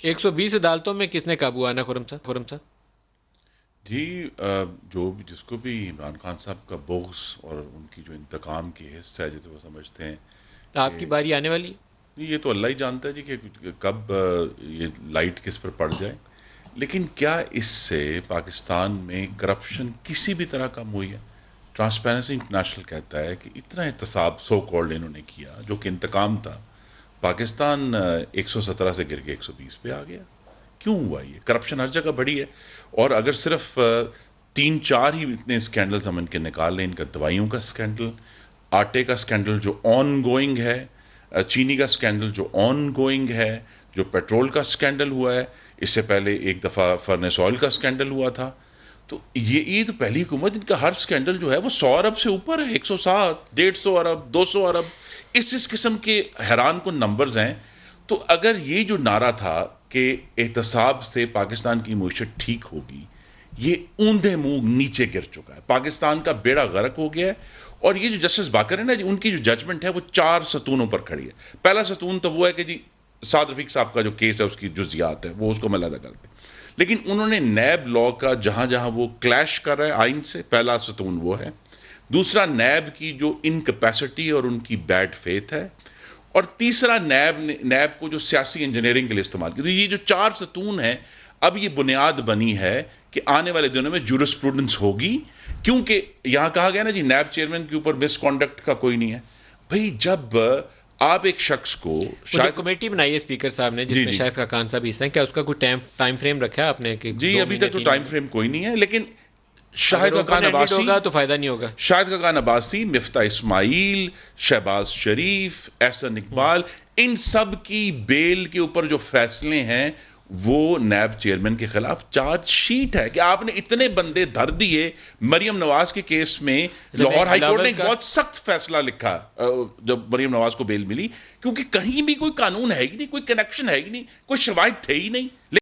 120 عدالتوں میں کس نے قابو آنا خرم صاحب؟ جی جو بھی جس کو بھی عمران خان صاحب کا بغض اور ان کی جو انتقام کی حصہ ہے جسے وہ سمجھتے ہیں آپ کہ کی باری آنے والی ہے؟ یہ تو اللہ ہی جانتا ہے جی کہ کب یہ لائٹ کس پر پڑ جائے. لیکن کیا اس سے پاکستان میں کرپشن کسی بھی طرح کم ہوئی ہے؟ ٹرانسپیرنسی انٹرنیشنل کہتا ہے کہ اتنا احتساب سو کالڈ انہوں نے کیا جو کہ انتقام تھا. پاکستان 117 سے گر کے 120 پہ آ گیا. کیوں ہوا یہ؟ کرپشن ہر جگہ بڑی ہے. اور اگر صرف 3-4 ہی اتنے اسکینڈلز ہم ان کے نکال لیں، ان کا دوائیوں کا اسکینڈل، آٹے کا اسکینڈل جو آن گوئنگ ہے، چینی کا اسکینڈل جو آن گوئنگ ہے، جو پیٹرول کا اسکینڈل ہوا ہے، اس سے پہلے ایک دفعہ فرنس آئل کا اسکینڈل ہوا تھا. تو یہ تو پہلی حکومت ان کا ہر اسکینڈل جو ہے وہ 100 ارب سے اوپر ہے، 107، 150 ارب، 200 ارب، اس قسم کے حیران کن نمبرز ہیں. تو اگر یہ جو نعرہ تھا کہ احتساب سے پاکستان کی معیشت ٹھیک ہوگی، یہ اوندھے منہ نیچے گر چکا ہے. پاکستان کا بیڑا غرق ہو گیا ہے. اور یہ جو جسٹس باقر ہے نا جی، ان کی جو ججمنٹ ہے وہ 4 ستونوں پر کھڑی ہے. پہلا ستون تو وہ ہے کہ جی سعد رفیق صاحب کا جو کیس ہے اس کی جزیات ہے وہ اس کو میں علیحدہ کرتے ہیں. لیکن انہوں نے نیب لا کا جہاں جہاں وہ کلیش کر رہا ہے آئین سے، پہلا ستون وہ ہے. دوسرا نیب کی جو انکیپیسٹی اور ان کی بیڈ فیتھ ہے. اور تیسرا نیب کو جو سیاسی انجینئرنگ کے لیے استعمال کیا. تو یہ جو 4 ستون ہیں، اب یہ بنیاد بنی ہے کہ آنے والے دنوں میں جورسپروڈنس ہوگی. کیونکہ یہاں کہا گیا نا جی نیب چیئرمین کے اوپر مس کانڈکٹ کا کوئی نہیں ہے. بھئی جب آپ ایک شخص کو شاید کمیٹی بنائی ہے اسپیکر صاحب نے جس میں شاہد خاقان صاحب حصہ ہیں، کیا اس کا کوئی ٹائم فریم رکھا ہے آپ نے کہ جی ابھی تک تو ٹائم فریم کوئی نہیں ہے. لیکن شاہد خاقان عباسی ہوگا تو فائدہ نہیں ہوگا. شاہد خاقان عباسی، مفتاح اسماعیل، شہباز شریف، احسن اقبال، ان سب کی بیل کے اوپر جو فیصلے ہیں وہ نیب چیئرمین کے خلاف چارج شیٹ ہے کہ آپ نے اتنے بندے دھر دیے. مریم نواز کے کیس میں لاہور ہائی کورٹ نے ایک بہت سخت فیصلہ لکھا جب مریم نواز کو بیل ملی، کیونکہ کہیں بھی کوئی قانون ہے ہی نہیں، کوئی کنیکشن ہے ہی نہیں، کوئی شواہد تھے ہی نہیں.